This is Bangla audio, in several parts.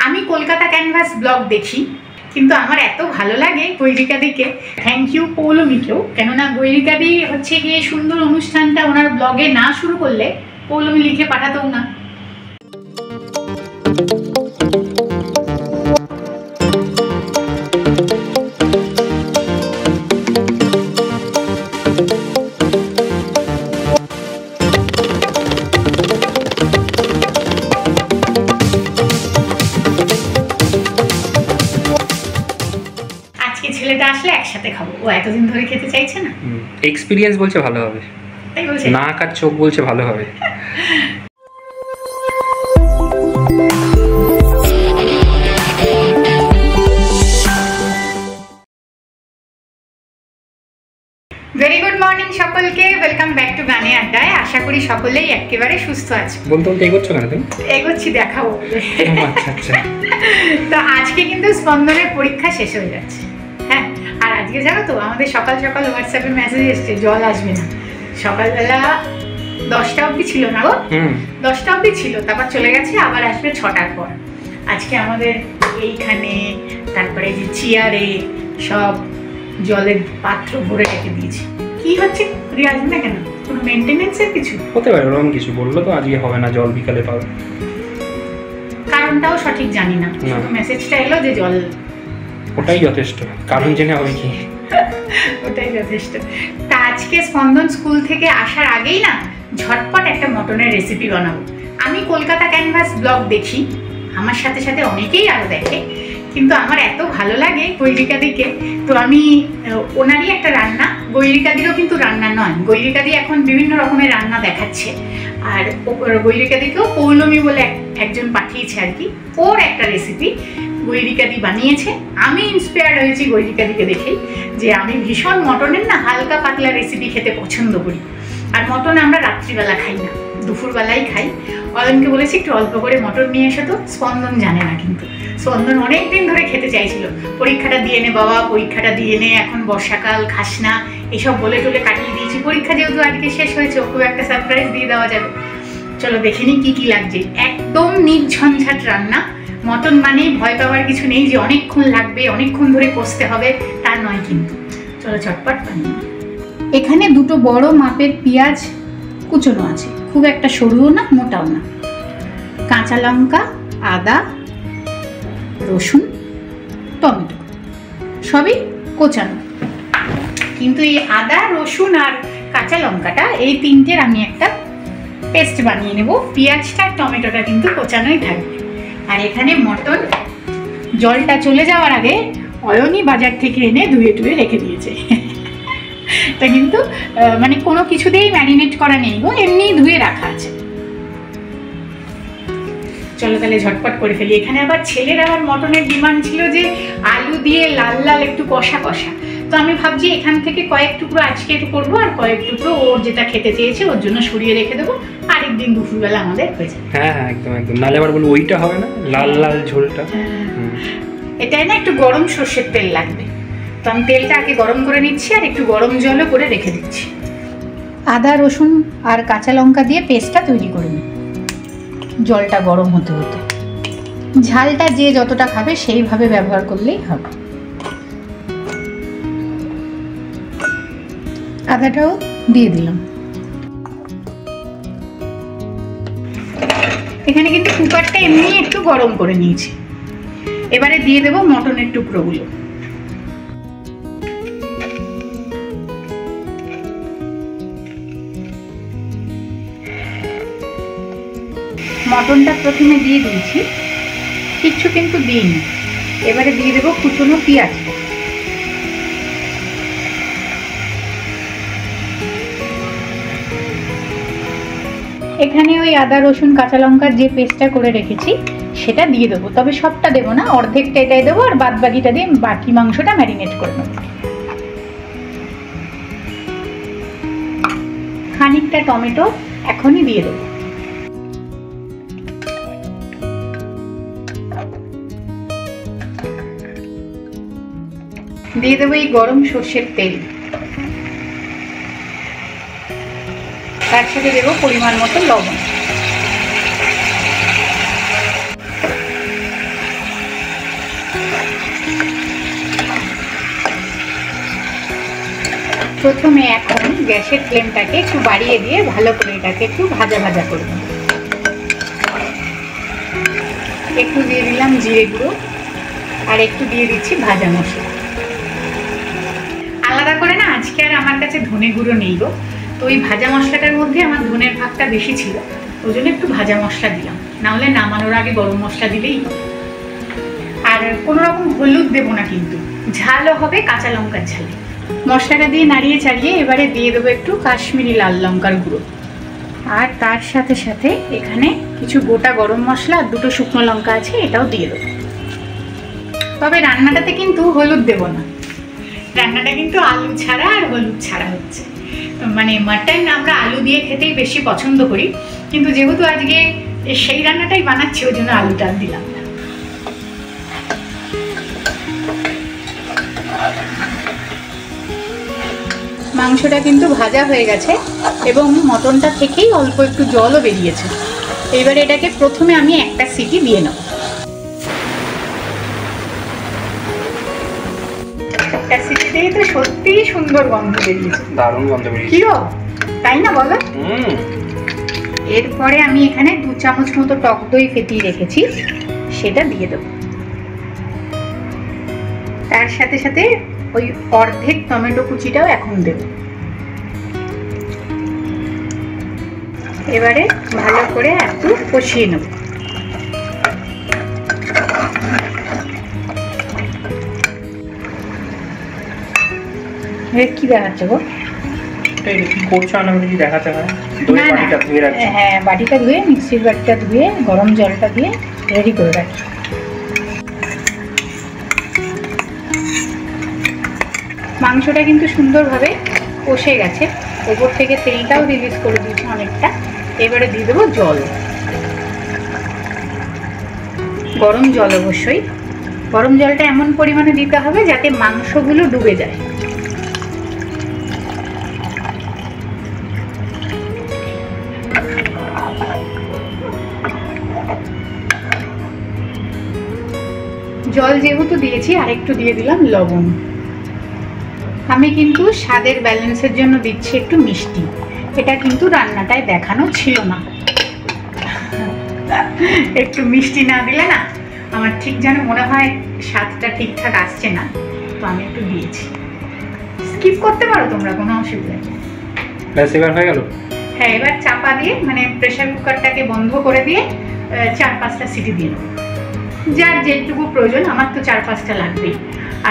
আমি কলকাতা ক্যানভাস ব্লগ দেখি, কিন্তু আমার এত ভালো লাগে গৈরিকাদিকে। থ্যাংক ইউ পৌলমীকেও, কেননা গৈরিকাদি হচ্ছে গিয়ে সুন্দর অনুষ্ঠানটা ওনার ব্লগে না শুরু করলে পৌলমী লিখে পাঠাতেও না। ছেলেটা আসলে একসাথে খাবো, ও এতদিন ধরে খেতে চাইছে না। এক্সপেরিয়েন্স বলছে ভালো হবে, তাই বলছে, নাক আর চোখ বলছে ভালো হবে। ভেরি গুড মর্নিং সকলকে, ওয়েলকাম ব্যাক টু গানে আড্ডায়। আশা করি সকলেই একেবারে সুস্থ আছে। বলতে বলতে এগোচ্ছ কেন তুমি? এগোচ্ছি, দেখাবো। আচ্ছা আচ্ছা। তো আজকে কিন্তু স্পন্দনের পরীক্ষা শেষ হয়ে যাচ্ছে। হ্যাঁ, আর আজকে জানো তো আমাদের সকাল সকাল হোয়াটসঅ্যাপে মেসেজ এসছে জল আসবে না। সকালবেলা 10টা অবধি ছিল না গো, 10টা অবধি ছিল, তারপর চলে গেছে, আবার আসবে 6টার পর। আজকে আমাদের এইখানে, তারপরে যে চেয়ারে সব জলের পাত্র ভরে রেখে দিয়েছি। কি হচ্ছে, আসবে না কেন? কোনো মেনটেনেন্সের কিছু হতে পারে, ওরকম কিছু বললো তো আজকে হবে না, জল বিকালে পাবে। কারণটাও সঠিক জানি না, শুধু মেসেজটা এলো যে জল, ওটাই যথেষ্ট। কারণ জেনে হবে কি? ওটাই যথেষ্ট। তা আজকে স্পন্দন স্কুল থেকে আসার আগেই না ঝটপট একটা মটনের রেসিপি বানাবো। আমি কলকাতা ক্যানভাস ব্লগ দেখি, আমার সাথে সাথে অনেকেই আরও দেখে, কিন্তু আমার এত ভালো লাগে গৈরিকাদিকে। তো আমি ওনারই একটা রান্না, গৈরিকাদিরও কিন্তু রান্না নয়, গৈরিকাদি এখন বিভিন্ন রকমের রান্না দেখাচ্ছে। আর গৈরিকাদিকেও পৌলমী বলে একজন পাঠিয়েছে আর কি, ওর একটা রেসিপি গৈরিকাদি বানিয়েছে। আমি ইন্সপায়ার্ড হয়েছি গৈরিকাদিকে দেখেই, যে আমি ভীষণ মটনের না হালকা পাতলা রেসিপি খেতে পছন্দ করি। আর মটন আমরা রাত্রিবেলা খাই না, দুপুরবেলাই খাই। অয়নকে বলেছি একটু অল্প করে মটন নিয়ে এসে, তো স্পন্দন জানে না, কিন্তু স্পন্দন অনেকদিন ধরে খেতে চাইছিল। পরীক্ষাটা দিয়ে নে বাবা, পরীক্ষাটা দিয়ে নে, এখন বর্ষাকাল, খাস না, এসব বলে টলে কাটিয়ে দিয়েছি। পরীক্ষা যেহেতু আজকে শেষ হয়েছে, ওকে একটা সারপ্রাইজ দিয়ে দেওয়া যাবে। চলো দেখে নিই কি কি লাগছে। একদম নির্ঝঞ্ঝাট রান্না। মটন মানেই ভয় পাওয়ার কিছু নেই যে অনেকক্ষণ লাগবে, অনেকক্ষণ ধরে কষতে হবে, তা নয় কিন্তু। চলো চটপট বানিয়ে। এখানে দুটো বড় মাপের পেঁয়াজ কুচনো আছে, খুব একটা সরুও না মোটাও না। কাঁচা লঙ্কা, আদা, রসুন, টমেটো সবই কোচানো। কিন্তু এই আদা, রসুন আর কাঁচা লঙ্কাটা, এই তিনটের আমি একটা পেস্ট বানিয়ে নেব। পেঁয়াজটা আর টমেটোটা কিন্তু কোচানোই থাকবে। আর এখানে মটন জলটা চলে যাওয়ার আগে অয়নই বাজার থেকে এনে ধুয়ে টুয়ে রেখে দিয়েছে। তা কিন্তু মানে কোনো কিছুতেই ম্যারিনেট করা নেই গো, এমনি ধুয়ে রাখা আছে। চলো তাহলে ঝটপট করে ফেলি। এখানে আবার ছেলের আবার মটনের ডিমান্ড ছিল যে আলু দিয়ে লাল লাল একটু কষা কষা। তো আমি ভাবছি এখান থেকে কয়েক টুকরো আজকে একটু করবো, আর কয়েক টুকরো ওর যেটা খেতে চেয়েছে ওর জন্য সরিয়ে রেখে দেবো, আরেকদিন দুপুরবেলা আমাদের হয়ে যাবে। হ্যাঁ হ্যাঁ, একদম একদম। নালে আবার বলবো ওইটা হবে না, লাল লাল ঝোলটা। এটাই না একটু গরম সর্ষের তেল লাগবে। তো আমি তেলটা আগে গরম করে নিচ্ছি, আর একটু গরম জলও করে রেখে দিচ্ছি। আদা, রসুন আর কাঁচা লঙ্কা দিয়ে পেস্টটা তৈরি করে নিই। জলটা গরম হতে হতে, ঝালটা যে যতটা খাবে সেইভাবে ব্যবহার করলেই হবে। আদাটাও দিয়ে দিলাম। এখানে কিন্তু কুকারটা এমনি একটু গরম করে নিয়েছি। এবারে দিয়ে দেবো মটনের টুকরোগুলো। মটনটা প্রথমে দিয়ে দিয়েছি, কিচ্ছু কিন্তু দিইনি। এবারে দিয়ে দেবো কুচনো পেঁয়াজ। এখানে ওই আদা, রসুন, কাঁচা লঙ্কার যে পেস্টটা করে রেখেছি সেটা দিয়ে দেবো, তবে সবটা দেবো না, অর্ধেকটা এটাই দেবো, আর বাদ বাকিটা দিয়ে বাকি মাংসটা ম্যারিনেট করে নেবো। খানিকটা টমেটো এখনই দিয়ে দেবো। দিয়ে দেবো এই গরম সর্ষের তেল, তার সাথে দেবো পরিমাণ মতো লবণ। প্রথমে এখন গ্যাসের ফ্লেমটাকে একটু বাড়িয়ে দিয়ে ভালো করে এটাকে একটু ভাজা ভাজা করব। একটু দিয়ে দিলাম জিরে গুঁড়ো আর একটু দিয়ে দিচ্ছি ভাজা মশলা। আলাদা করে না আজকে আর আমার কাছে ধনে গুঁড়ো নেই গো, তো ওই ভাজা মশলাটার মধ্যে আমার ধনের ভাগটা বেশি ছিল, ওই জন্য একটু ভাজা মশলা দিলাম, নাহলে নামানোর আগে গরম মশলা দিলেই হবে। আর কোনো রকম হলুদ দেবো না, কিন্তু ঝালও হবে কাঁচা লঙ্কার ঝালে। মশলাটা দিয়ে নাড়িয়ে চাড়িয়ে এবারে দিয়ে দেবো একটু কাশ্মীরি লাল লঙ্কার গুঁড়ো, আর তার সাথে সাথে এখানে কিছু গোটা গরম মশলা আর 2টো শুকনো লঙ্কা আছে, এটাও দিয়ে দেবো। তবে রান্নাটাতে কিন্তু হলুদ দেবো না, রান্নাটা কিন্তু আলু ছাড়া আর হলুদ ছাড়া হচ্ছে। মানে মাটন আমরা আলু দিয়ে খেতেই বেশি পছন্দ করি, কিন্তু যেহেতু আজকে সেই রান্নাটাই বানাচ্ছি ওই জন্য আলুটা দিলাম না। মাংসটা কিন্তু ভাজা হয়ে গেছে এবং মটনটা থেকেই অল্প একটু জলও বেরিয়েছে। এবারে এটাকে প্রথমে আমি একটা সিটি দিয়ে নেব। একটা সিটিতেই তো সত্যিই সুন্দর গন্ধ বেরিয়েছে, দারুণ গন্ধ বেরিয়েছে। কি গো, তাই না বলো? এরপরে আমি এখানে 2 চামচ মতো টক দই ফেটিয়ে রেখেছি, সেটা দিয়ে দেবো। তার সাথে সাথে ওই অর্ধেক টমেটো কুচিটাও এখন দেব। এবারে ভালো করে একটু কষিয়ে নেব। কি দেখাচ্ছে গো? কি করছো না কি দেখাতে হয়? হ্যাঁ, বাটিটা ধুয়ে, মিক্সির বাটিটা ধুয়ে গরম জলটা দিয়ে রেডি করে রাখি। মাংসটা কিন্তু সুন্দরভাবে কষে গেছে, ওপর থেকে তেলটাও রিলিজ করে দিয়েছি অনেকটা। এবারে দিয়ে দেবো জল, গরম জল অবশ্যই। গরম জলটা এমন পরিমাণে দিতে হবে যাতে মাংসগুলো ডুবে যায়। জল যেহেতু দিয়েছি আরেকটু দিয়ে দিলাম লবণ। আমি কিন্তু স্বাদের ব্যালেন্সের জন্য দিচ্ছি একটু মিষ্টি, এটা কিন্তু রান্নাটায় দেখানো ছিল না। একটু মিষ্টি না দিলে না আমার ঠিক যেন মনে হয় স্বাদটা ঠিকঠাক আসছে না, তো আমি একটু দিয়েছি। স্কিপ করতে পারো তোমরা, কোনো অসুবিধা নেই। ব্যাস এবার হয়ে গেল। হ্যাঁ, এবার চাপা দিয়ে মানে প্রেসার কুকারটাকে বন্ধ করে দিয়ে 4-5টা সিটি দিয়ে নেবো, যার যেটুকু প্রয়োজন। আমার তো 4-5টা লাগবেই।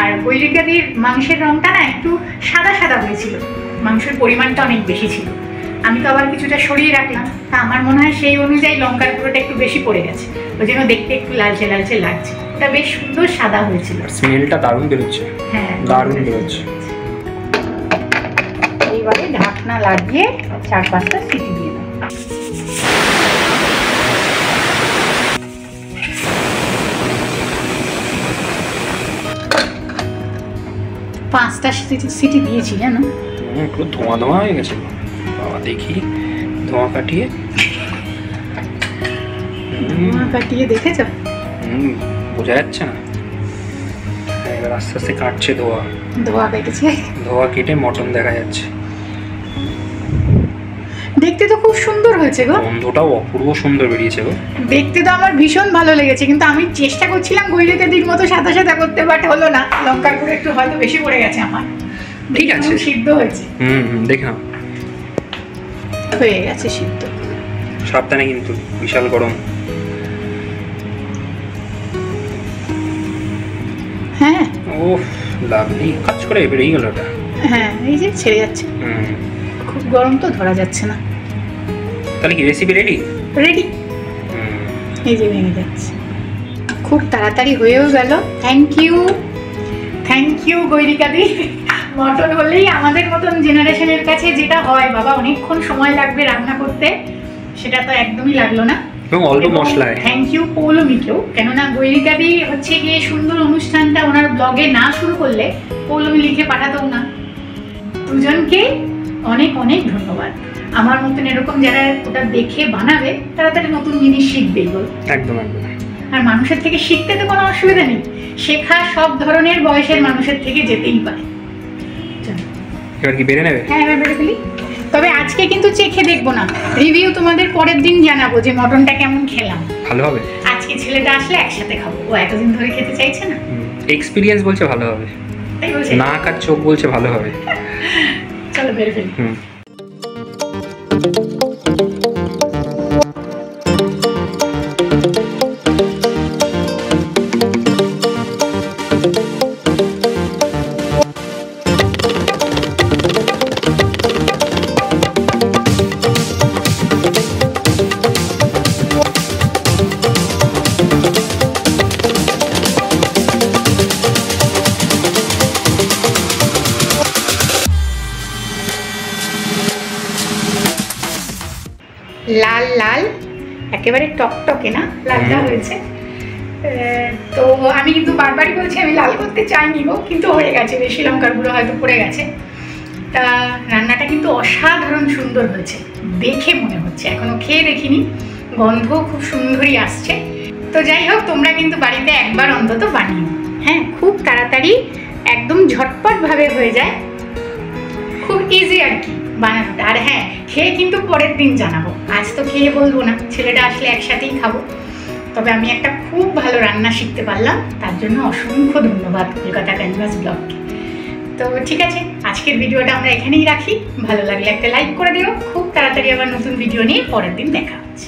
আর গৈরিকাদির মাংসের রঙটা না একটু সাদা সাদা হয়েছিল, মাংসের পরিমাণটা অনেক বেশি ছিল। আমি তো আবার কিছুটা সরিয়ে রাখলাম, তা আমার মনে হয় সেই অনুযায়ী লঙ্কার গুঁড়োটা একটু বেশি পড়ে গেছে, ওই জন্য দেখতে একটু লালচে লালচে লাগছে। ওটা বেশ সুন্দর সাদা হয়েছিল, স্মেলটা দারুণ বেরোচ্ছে। হ্যাঁ, দারুণ বেরোচ্ছে। এইবারে ঢাকনা লাগিয়ে 4-5টা সিটি দিয়ে দেবো। 5টা সিটি দিয়েছি জানো। পুরো ধোঁয়া ধোঁয়া হয়ে গেছে বাবা, দেখি ধোঁয়া কাটিয়ে। ধোঁয়া কাটিয়ে দেখেছো? বোঝা যাচ্ছে না। এবার আস্তে আস্তে কাটছে ধোঁয়া। ধোঁয়া কেটেছে, ধোঁয়া কেটে মটন দেখা যাচ্ছে। দেখতে তো খুব সুন্দর হয়েছে গো, গন্ধটাও অপূর্ব সুন্দর বেরিয়েছে গো। দেখতে তো আমার ভীষণ ভালো লেগেছে, কিন্তু আমি চেষ্টা করছিলাম গৈরিকাদির মতো সাদা সাদা করতে, বাট হলো না। লঙ্কার গুঁড়ো একটু হয়তো বেশি পড়ে গেছে আমার। ঠিক আছে, সিদ্ধ হয়েছে। দেখে নাও, হয়ে গেছে সিদ্ধ। সাবধানে কিন্তু, বিশাল গরম। হ্যাঁ, ওহ লাভলি, কাজ করে বেরিয়ে গেল ওটা। হ্যাঁ, এই যে ছেড়ে যাচ্ছে। খুব গরম তো ধরা যাচ্ছে না। তাহলে কি রেসিপি রেডি? রেডি, এই যে ভেঙে যাচ্ছে। খুব তাড়াতাড়ি হয়েও গেল। Thank you গৈরিকাদি। মটন হলেই আমাদের মতন জেনারেশনের কাছে যেটা হয়, বাবা অনেকক্ষণ সময় লাগবে রান্না করতে, সেটা তো একদমই লাগলো না। এবং অল্প মশলায়। থ্যাংক ইউ পৌলমীকেও, কেননা গৈরিকাদি হচ্ছে গিয়ে সুন্দর অনুষ্ঠানটা ওনার ব্লগে না শুরু করলে পৌলমী লিখে পাঠাতেও না। দুজনকে অনেক অনেক ধন্যবাদ। আমার মতন এরকম যারা ওটা দেখে বানাবে তারা তারা নতুন জিনিস শিখবেই বল। একদম একদম। আর মানুষের থেকে শিখতে তো কোনো অসুবিধা নেই, শেখা সব ধরনের বয়সের মানুষের থেকে যেতেই পারে। এবার কি বেড়ে নেবে? হ্যাঁ এবার বেড়ে ফেলি। তবে আজকে কিন্তু চেখে দেখবো না, রিভিউ তোমাদের পরের দিন জানাবো যে মটনটা কেমন খেলাম। ভালো হবে? আজকে ছেলেটা আসলে একসাথে খাবো, ও এতদিন ধরে খেতে চাইছে না। এক্সপিরিয়েন্স বলছে ভালো হবে, তাই বলছে নাক আর চোখ বলছে ভালো হবে। চলো বেড়ে ফেলি। লাল লাল একেবারে টকটকে না, লালটা হয়েছে। তো আমি কিন্তু বারবারই বলছি আমি লাল করতে চাইনি গো, কিন্তু হয়ে গেছে, বেশি লঙ্কার গুঁড়ো হয়তো পড়ে গেছে। তা রান্নাটা কিন্তু অসাধারণ সুন্দর হয়েছে দেখে মনে হচ্ছে, এখনো খেয়ে দেখিনি, গন্ধ খুব সুন্দরই আসছে। তো যাই হোক, তোমরা কিন্তু বাড়িতে একবার অন্তত বানিও। হ্যাঁ, খুব তাড়াতাড়ি একদম ঝটপট ভাবে হয়ে যায়, খুব ইজি আর কি বানানোটা। আর হ্যাঁ, খেয়ে কিন্তু পরের দিন জানাবো, আজ তো খেয়ে বলবো না, ছেলেটা আসলে একসাথেই খাবো। তবে আমি একটা খুব ভালো রান্না শিখতে পারলাম, তার জন্য অসংখ্য ধন্যবাদ কলকাতা ক্যানভাস ব্লগকে। তো ঠিক আছে, আজকের ভিডিওটা আমরা এখানেই রাখি। ভালো লাগলে একটা লাইক করে দিও। খুব তাড়াতাড়ি আবার নতুন ভিডিও নিয়ে পরের দিন দেখা হচ্ছে।